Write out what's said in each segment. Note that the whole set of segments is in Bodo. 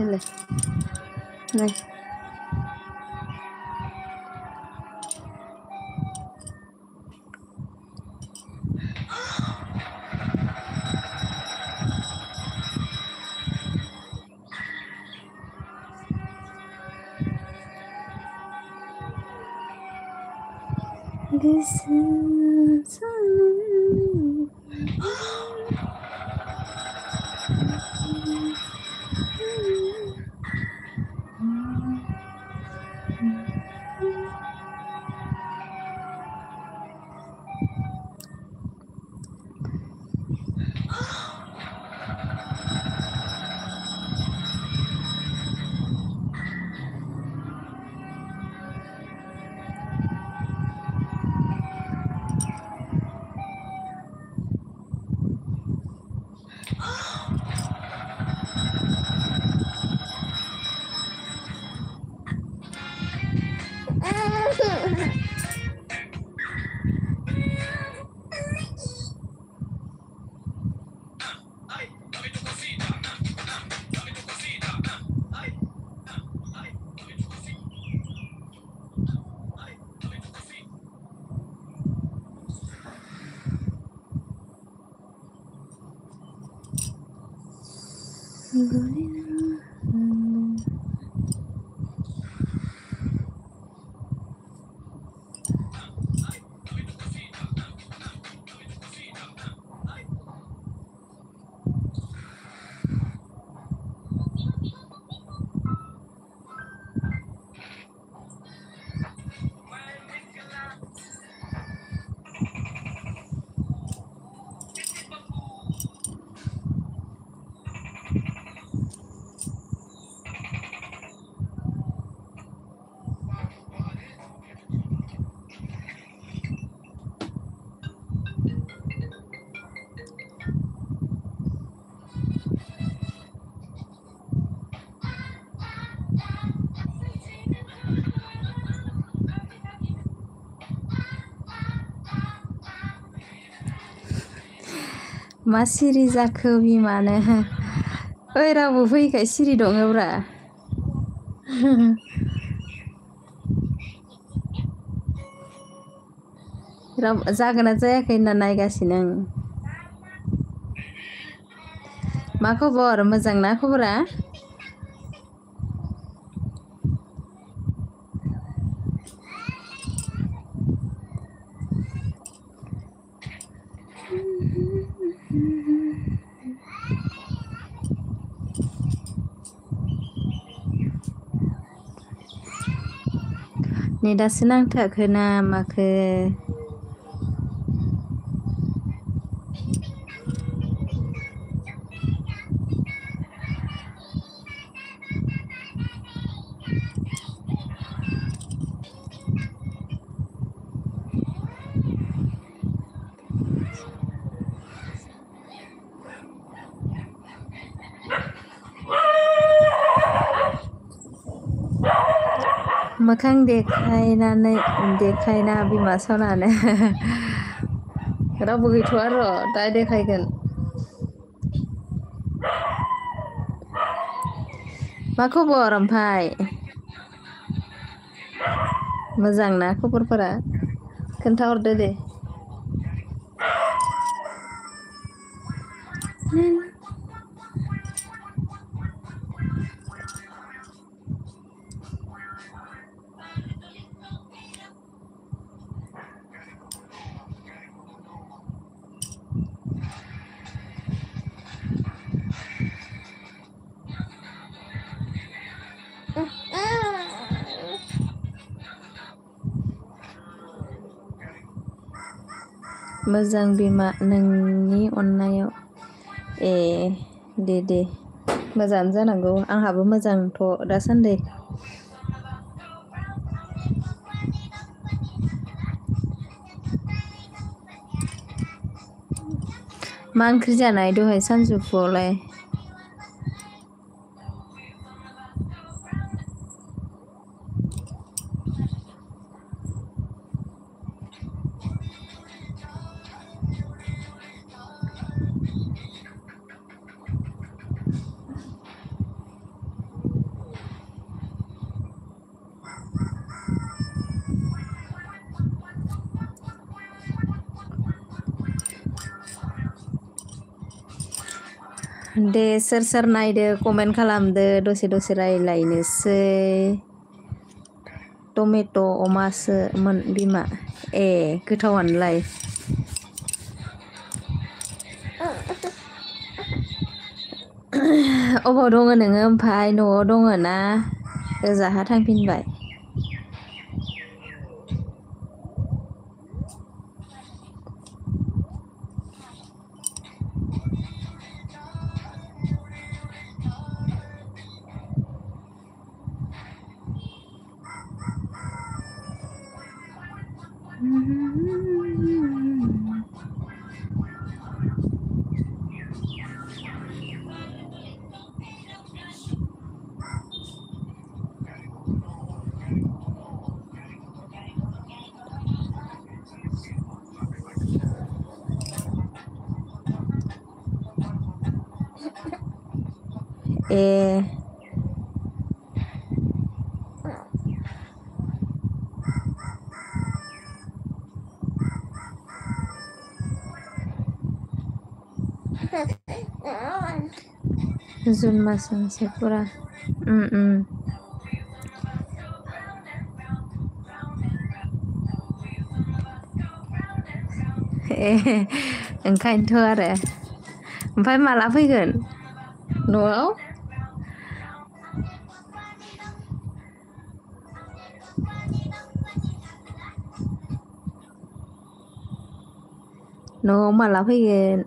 होलाय नै मा सिरि जाखो बिमानो ओइ रावबो फैयिखाय सिरि दङब्रा राव जागोना जायाखै होनना नायगासिनो आं मा खबर मोजां ना खबरा नेदासो नांथाखो ना माखो मोखां देखायना बिमा सनानो रावबो गैथ'आ र' दा देखायगोन मा खबर ओमफाय मोजां ना खबरफोरा खोन्थाहरदो दे मोजां बिमा नोंनि अननायाव दे मोजाङानो जानांगौ आंहाबो मोजांथ' दासान्दि मा ओंख्रि जानाय दहाय सानजौफुआवलाय दे सोर सोर नायदो कमेन्ट खालामदो दसे दसे रायलायनोसै टमेट' अमासोमोन बिमा ए गोथावानोलाय अबाव दङ नोङो ओमफाय न'आव दङ ना ओजाहा थांफिनबाय ए जुन मास मोनसे फुरा ए ओंखायनोथ' आरो ओमफ्राय माला फैगोन न'आव न'आव माला फैगोन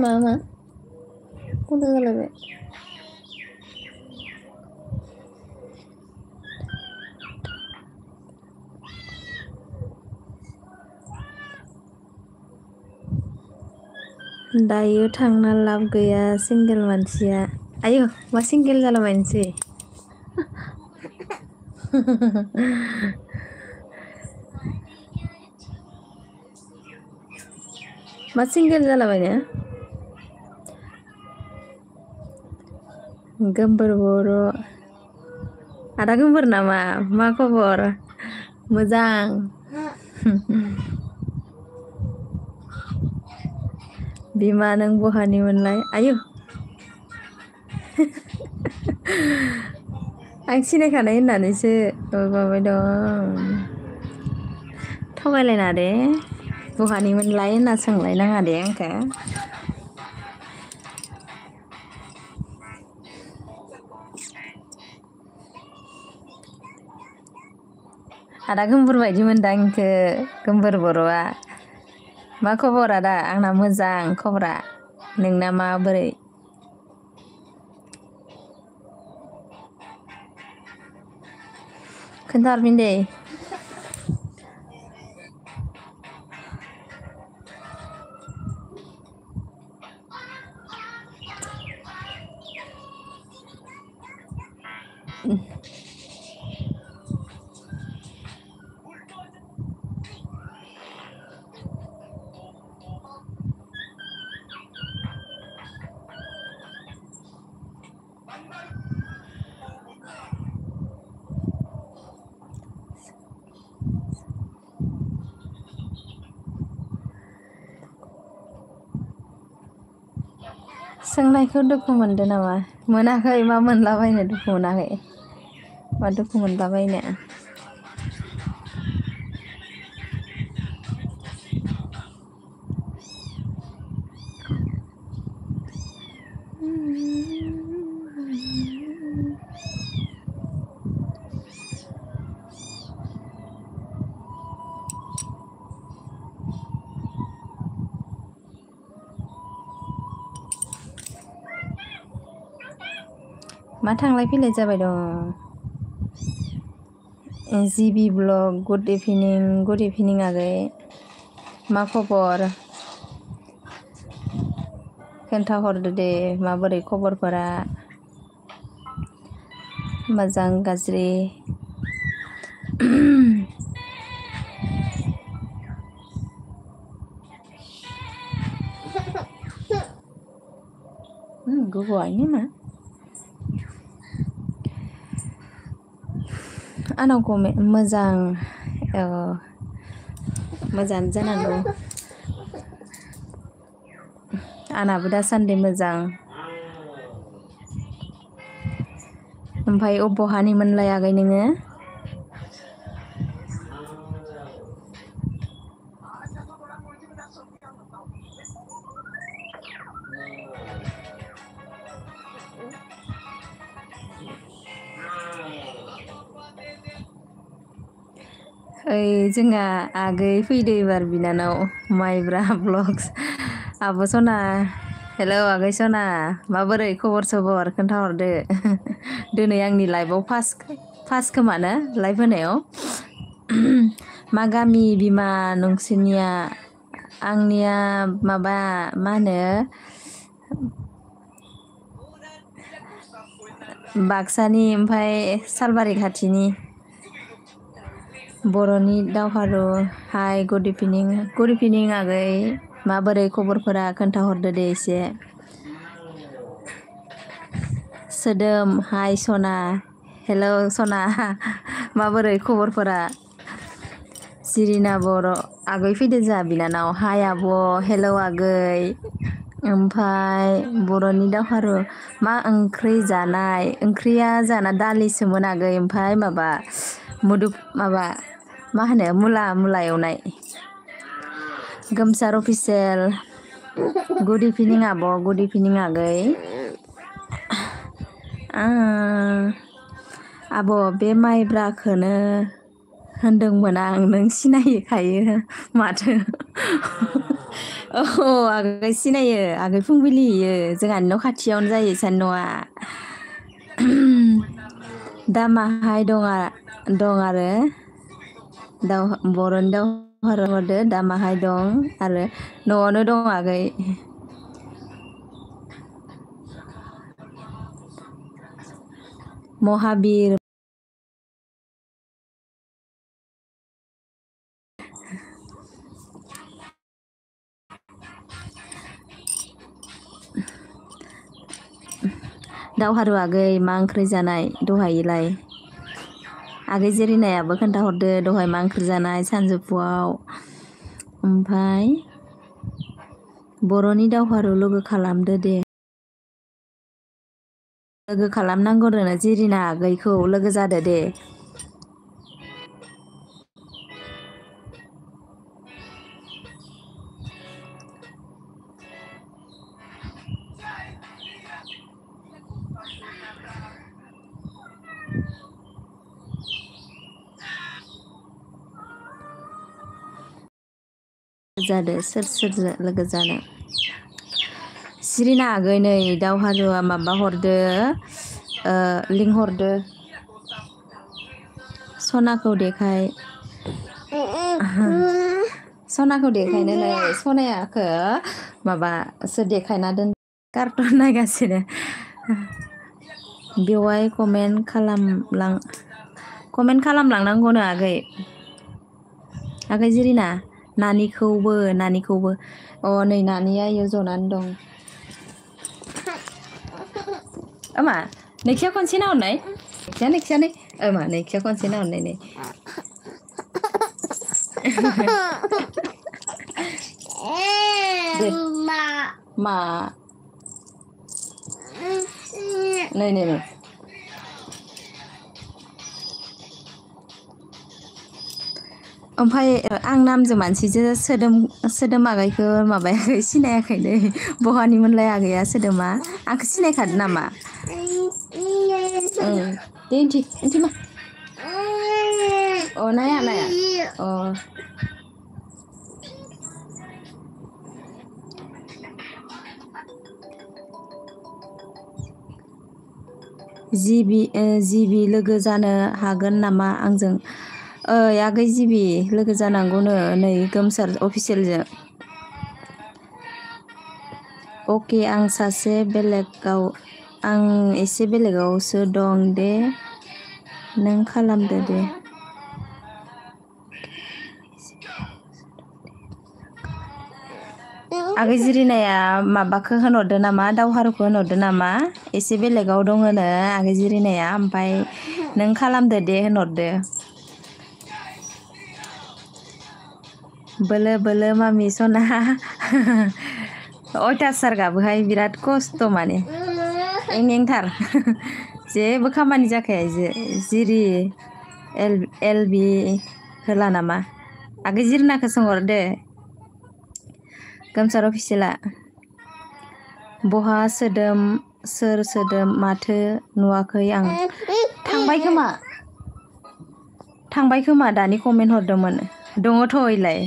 मा उन्दु जालायबाय दायो थांना लाब गैया सिंगेल मानसिया आयौ मा सिंगेल जालाबायनोसै मा सिंगेल जालाबायनो गोमबोर बर' आदा गोमबोर नामा मा खबर मोजां बिमा नों बहानिमोनलाय आयौ आं सिनायखानाय होननानैसो माबाबाय दं थगायलायना दे बहानिमोनलाय होनना सोंलायनाङा दे आंखौ आदा गोमबोर बायदि मोनदां आंखौ गोमबोर बर'आ मा खबर आदा आंना मोजां खबरा नोंना माबोरै खोन्थाहरफिन दे सोंनायखौ दुखु मोनदों नामा मोनाखै मा मोनलाबायनो दुखु मोनाखै मा दुखु मोनलाबायनो मा थांलाय फैलाय जाबाय दं जिबि ब्लग गुड इभिनिं आगै मा खबर खोन्थाहरदो दे माबोरै खबरफोरा मोजां गाज्रि गोबावैनो मा आंनाव कमेन्ट मोजां मोजाङानो जानांगौ आंनाबो दासान्दि मोजां ओमफ्राय बहानिमोनलाय आगै नोङो ओइ जोंहा आगै फैदो एबार बिनानाव माइब्रा ब्लग्स आब' सना हेलौ आगै सना माबोरै खबर सबर खोन्थाहरदो दिनै आंनि लाइफआव फार्स्ट खोमानो लाइफ होनायाव मा गामि बिमा नोंसोरनिया आंनिया माबा मा होनो बाक्सानि ओमफ्राय सालबारि खाथिनि बर'नि दावहारु हाय गुड इभिनिं आगै माबोरै खबरफोरा खोन्थाहरदो दे एसे सोदोम हाय सना हेलौ सना माबोरै खबरफोरा सिरिना बर' आगै फैदो जोंहा बिनानाव हाय आब' हेलौ आगै ओमफाय बर'नि दावहारु मा ओंख्रि जानाय ओंख्रिया जाना दालिसोमोन आगै ओमफाय माबा माबा मा होनो मुला एवनाय गोमसार अफिसियेल गुड इभिनिं आब' गुड इभिनिं आगै आब' बे माइब्राखौनो होनदोंमोन आं नों सिनायखायो माथो औ आगै सिनायो आगै फुंबिलि इयो जोंहानि न' खाथियावनो जायो इसानि न'आ दामाहाय दं आरो बर'नि दावहारु हरदो दामाहाय दं आरो न'आवनो दं आगै महाबिर दावहारु आगै मा ओंख्रि जानाय दहायलाय आगै जेरिनायाबो खोन्थाहरदो दहाय मा ओंख्रि जानाय सानजौफुआव ओमफाय बर'नि दावहारु लोगो खालामदो दे लोगो खालामनांगौनो जिरिना आगैखौ लोगो जादो दे जादो सोरजों लोगो जानो सिरिना आगै नै दावहारुआ माबा हरदो लिंहरदो सनाखौ देखाय सनाखौ देखायनोलाय सनायाखो माबासो देखायना दोन कार्टुन नायगासिनो बेवहाय कमेन्ट खालामलांनांगौनो आगै जिरिना नानिखौबो नै नानिया इयाव जनानै दं मा नैखिया खनसे नाहरनाय नैखिया नै मा नैखिया खनसे नाहरनाय नै मा नै ओमफ्राय आं नामजों मानसिजों सोदोम आगैखौ माबायाखै सिनायाखै दै बहानिमोनलाय आगैया सोदोमा आंखौ सिनायखादो नामा दे इन्थि मा नाया जिबि लोगो जानो हागोन नामा आंजों आगै जिबि लोगो जानांगौनो नै गोमसार अफिसियेलजों अके आं सासे बेलेगाव आं एसे बेलेगावसो दं दे नों खालामदो दे आगै जिरिनाया माबाखौ होनहरदो नामा दावहारुखौ होनहरदो नामा एसे बेलेगाव दङ नो आगै जिरिनाया ओमफ्राय नों खालामदो दे होनहरदो बोलो बोलो मामि सना अयथासार गाबोहाय बिराद खस्थ' माने एंथार जेबो खामानि जाखाया जिरि एलबि होला नामा आगै जिरिनाखौ सोंहरदो गोमसार अफिसियेला बहा सोदोम सोर सोदोम माथो नुवाखै आं थांबाय खोमा दानि कमेन्ट हरदोंमोन दङथ' इलाय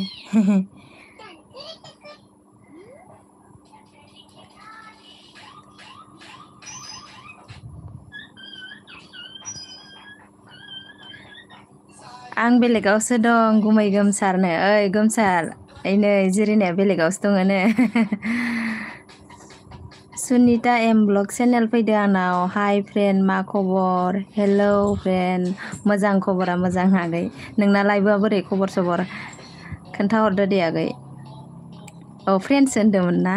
आं बेलेगावसो दं गुमै गोमसारनो ओइ गोमसार ओइ नै जिरिनाया बेलेगावसो दङनो सुनिता एम ब्लग चेनेल फैदो आंनाव हाय फ्रेन्ड मा खबर हेलौ फ्रेन्ड मोजां खबरा मोजां आगै नोंनालायबो बोरै खबर सबर खोन्थाहरदो दे आगै औ फ्रेन्डसो होनदोंमोन ना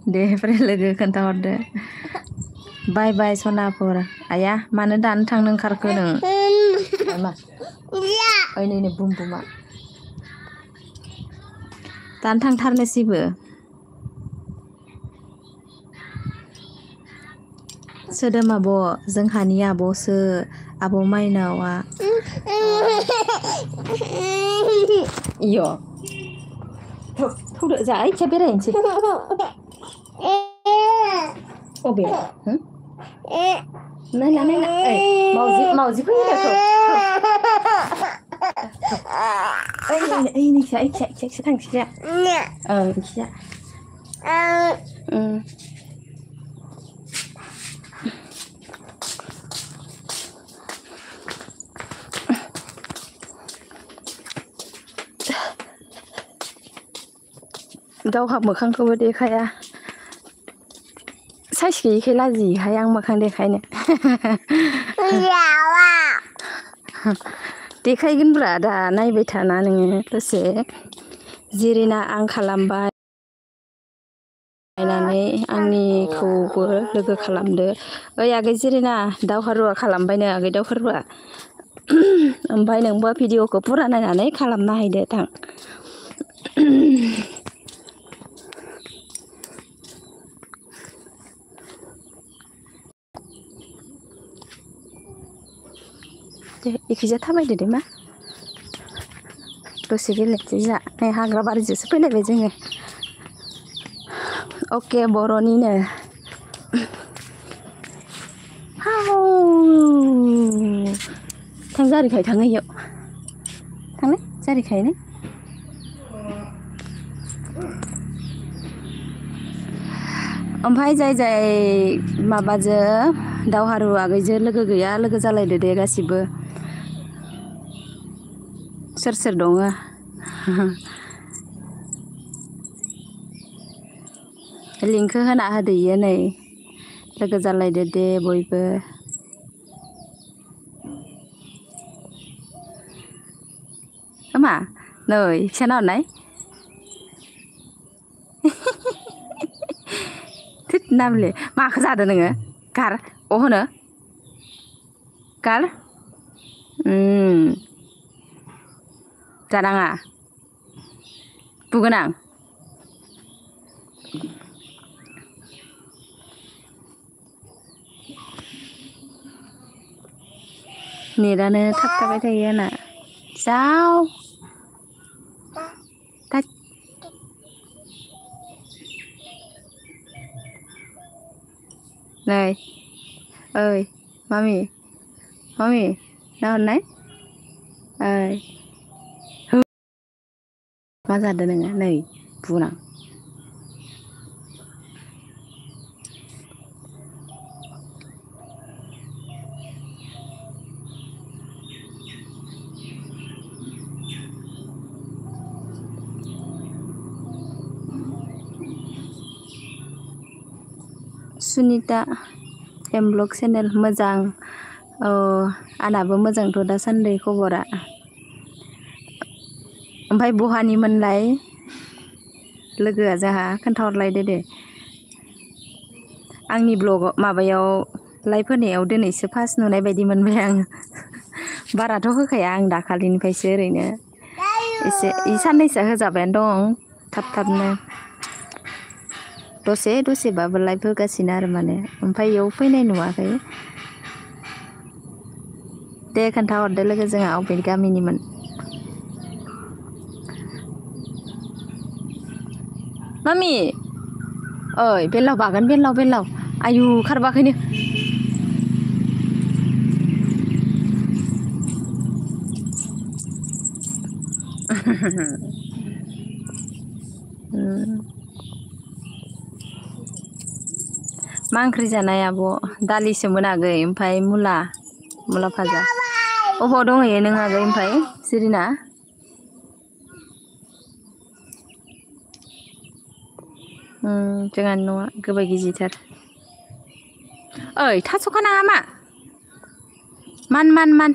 दे फ्रेन्ड लोगो खोन्थाहरदो बाय बाय सनाफोर आया मानो दानो थांनो ओंखारखो नों मा ओइ नै बुम बुमा दानो थांथारनोसैबो सोदोम आब' जोंहानि आब'सो आब' माइनावआ इय थौदो जा ओइथिं बेरायहैनोसै अबे नायला नायला ओइ मावजि फैयो ओइ नैखिजा थांखिजा नैखिजा गावहा मोखांखौबो देखाया साइस गैयिखाय लाजियोहाय आं मोखां देखायनो देखायगोनब्रा दा नायबाय थाना नोङो दसे जिरिना आं खालामबाय नायनानै आंनिखौबो लोगो खालामदो ओइ आगै जिरिना दावहारुवा खालामबायनो आगै दावहारुवा ओमफ्राय नोंबो भिडिअखौ फुरा नायनानै खालामना हैदो थां दे इखिजा थाबायदो दे मा दसे गेलेनोसै जा नै हाग्रा बारिजोंसो फैलायबाय जोङो अके बर'निनो थां जारिखाय थाङो इयाव थांनाय जारिखायनो ओमफ्राय जाय जाय माबाजों दावहारु आगैजों लोगो गैया लोगो जालायदो दे गासिबो सोर सोर दङ लिंकखौ होना होदो इयो नै लोगो जालायदो दे बयबो मा नै फिसा नाहरनाय थोद नामले माखौ जादो नोङो गार अ होनो गार जानाङा बुगोन आं नेटानो थाबथाबाय थायो आंना जाव नै ओइ मामि नाहरनाय ओइ मा जादो नोङो नै बुगोन आं सुनिता एम ब्लग चेनेल मोजां औ आंनाबो मोजांथ' दासान्दि खबरा ओमफ्राय बहानिमोनलाय लोगोआ जाहा खोन्थाहरलायदो दे आंनि ब्लग माबायाव लाइभ होनायाव दिनैसो फार्स्ट नुनाय बायदि मोनबाय आं बाराथ' होखाया आं दाखालिनिफ्रायसो ओरैनो एसे साननैसो होजाबायानो दं थाब थाबनो दसे दसेबाबो लाइभ होगासिनो आरो माने ओमफ्राय इयाव फैनाय नुवाखै दे खोन्थाहरदो लोगो जोंहा अबे गामिनिमोन मामि ओइ बेलाव बागोन बेलाव आयु खारबाखैनो मा ओंख्रि जानाय आब' दालिसोमोन आगै ओमफ्राय मुला भाजा अबाव दंहैयो नों आगै ओमफ्राय सिरिना जोंहानि न'आ गोबाय गिजिथार ओइ थास'खा नाङा मान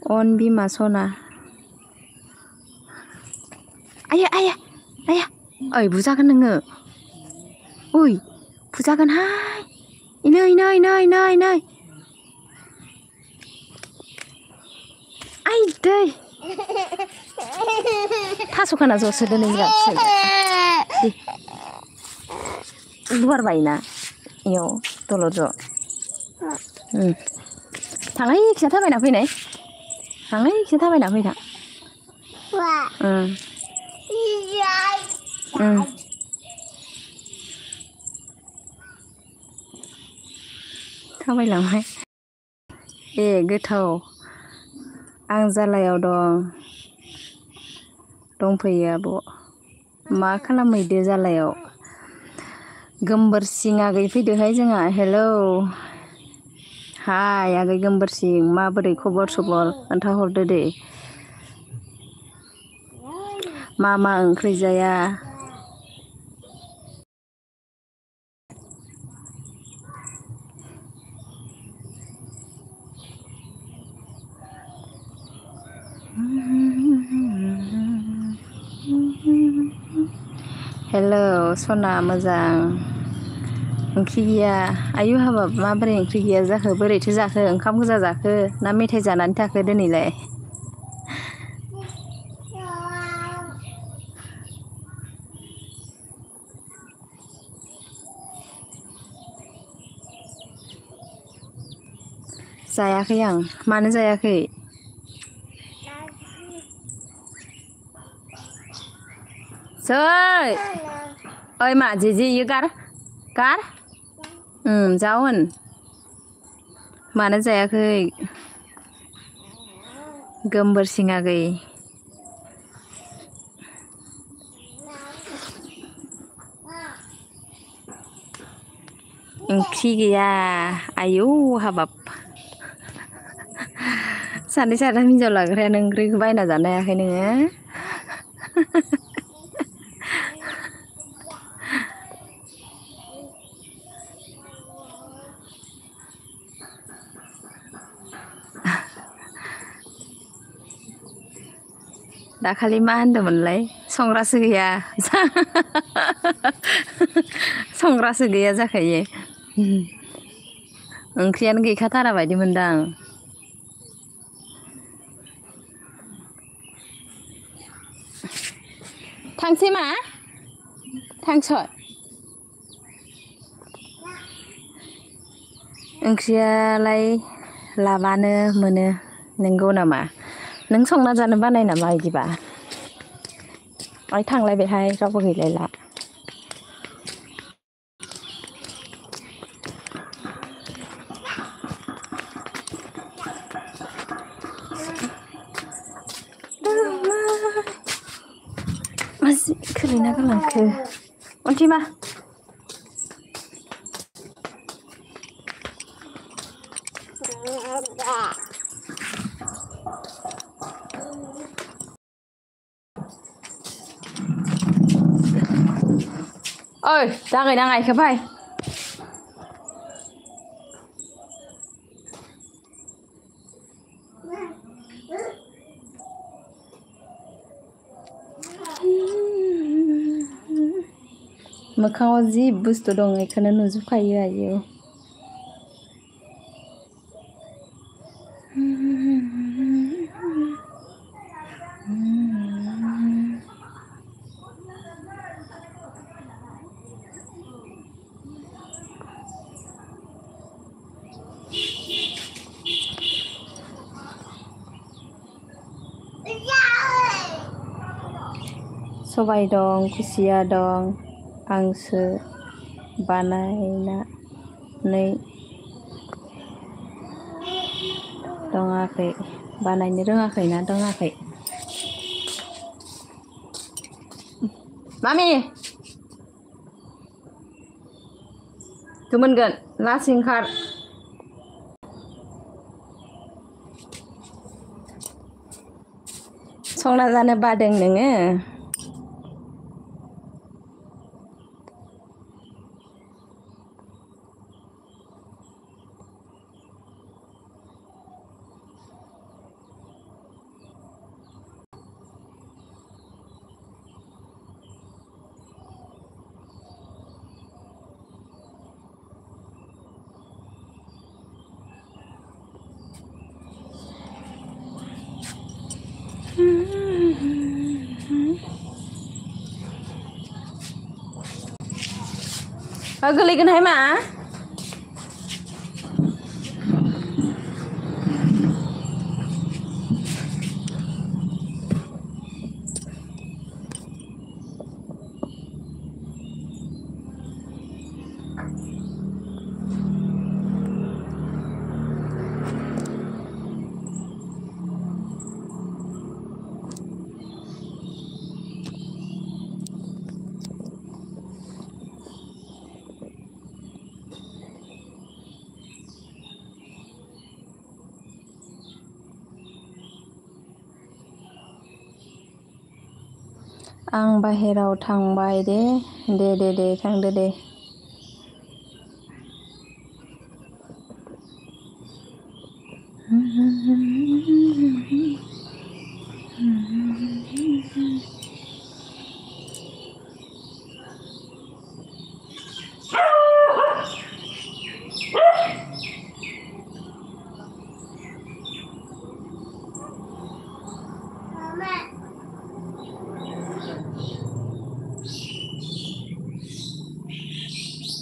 अन बिमा सना आया ओइ बुजागोन नोङो ओइ बुजागोनहाय नै आइ दै थास'खाना जसो दोनै गुवार बायोना इयाव दलर ज' थांहाय खिया थाबायना फैनाय फैथा थाबायलांबाय ए गोथाव आं जालायाव दंफैयो आब' मा खालामहैदो जालायाव गोमबोरसिं आगै फैदोहाय जोंहा हेलौ हाय आगै गोमबोरसिं माबोरै खबर सबर खोन्थाहरदो दे मा ओंख्रि जाया हेलौ सना मोजां ओंख्रि गैया आयु हाबाब माबोरै ओंख्रि गैया जाखो बोरैथो जाखो ओंखाम गोजा जाखो ना मेथाइ जानानै थाखो दिनैलाय जायाखै आं मानो जायाखै सै ओइ मा जे इयो गार जावन मानो जायाखै गोमबोरसिं आगै ओंख्रि गैया आयौ हाबाब सानै साथाम हिनजाव लाग्रायानो ओंख्रिखौ बायना जानो हायाखै नोङो दाखालि मा होनदोंमोनलाय संग्रासो गैया संग्रासो गैया जाखायो ओंख्रियानो गैखाथारा बायदि मोनदां थांसै मा थांसय ओंख्रियालाय लाबानो मोनो नंगौ नामा नों संना जानो बानाय नामा बिदिबा थांलायबायहाय रावबो गैलायला मासि खोलैना गालांखो अन्थिमा ओइ दाङै नाङा इखो फाय मोखाङाव जि बुस्थु दं बेखौनो नुजोबखायो आयो सबाय दं खुसिया दं आंसो बानायनानै दङाखै बानायनो रोङाखैना दङाखै मामि गोमोनगोन लासै ओंखार संना जानो बादों नोङो गोलैगोनहाय मा आं बाहेराव थांबाय दे थांदो दे